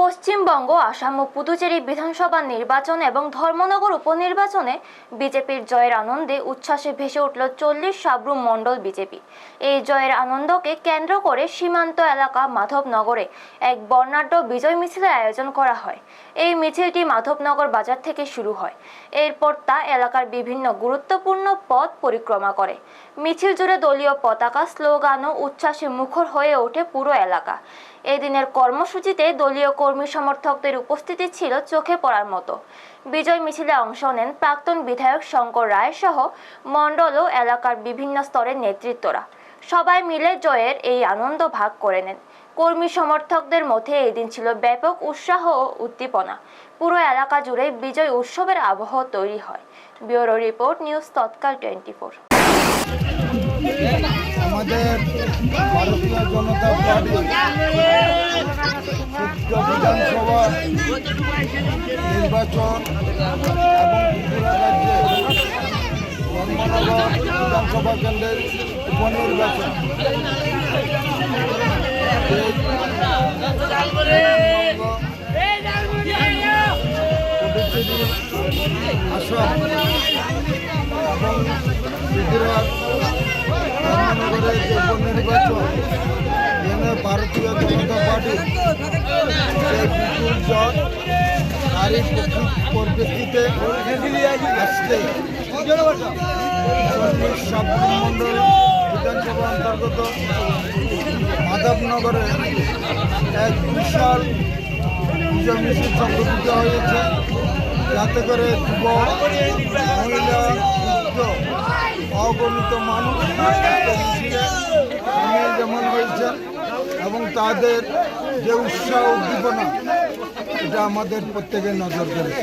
পশ্চিমবঙ্গ, আসাম ও পুদুচেরি বিধানসভা নির্বাচন এবং ধর্মনগর উপনির্বাচনে বিজেপির জয়ের আনন্দে উচ্ছ্বাসে ভেসে উঠল 40 সাবরুম মণ্ডল বিজেপি। এই জয়ের আনন্দকে কেন্দ্র করে সীমান্ত এলাকা মাধবনগরে এক বর্ণাঢ্য বিজয় মিছিলের আয়োজন করা হয়। এই মিছিলটি মাধবনগর বাজার থেকে শুরু হয়। এরপর তা এলাকার বিভিন্ন গুরুত্বপূর্ণ পথ পরিক্রমা করে। মিছিল জুড়ে দলীয় পতাকা, স্লোগান ও উচ্ছ্বাসে মুখর হয়ে ওঠে পুরো এলাকা। এদিনের কর্মসূচিতে দলীয় কর্মী সমর্থকদের উপস্থিতি ছিল চোখে পড়ার মতো। বিজয় মিছিলে অংশ নেন প্রাক্তন বিধায়ক শঙ্কর রায় সহ মণ্ডল ও এলাকার বিভিন্ন স্তরের নেতৃত্বরা। সবাই মিলে জয়ের এই আনন্দ ভাগ করে নেন। কর্মী সমর্থকদের মধ্যে এই দিন ছিল ব্যাপক উৎসাহ ও উদ্দীপনা। পুরো এলাকা জুড়ে বিজয় উৎসবের আবহ তৈরি হয়। ব্যুরো রিপোর্ট, নিউজ তৎকাল 24। আমাদের ভারতীয় জনতা পার্টি বিধানসভা নির্বাচন এবং ত্রিপুরা রাজ্যে ধর্মনগর বিধানসভা কেন্দ্রের উপনির্বাচন পুদুচেরি, আসাম এবং ত্রিপুরা ধর্মনগরের যে উপনির্বাচন এনে ভারতীয় জনতা পার্টি বিপুল জয় তারই পরিপ্রেক্ষিতে আসছে সাবরুম মণ্ডল বিধানসভা অন্তর্গত মাধবনগরে এক বিশাল বিজয় মিছিল সংগঠিত হয়েছে, যাতে করে যুব, মহিলা, বৃদ্ধ, অগণিত মানুষ যেমন হয়েছেন এবং তাদের যে উৎসাহ উদ্দীপনা এটা আমাদের প্রত্যেকের নজর কেড়েছে।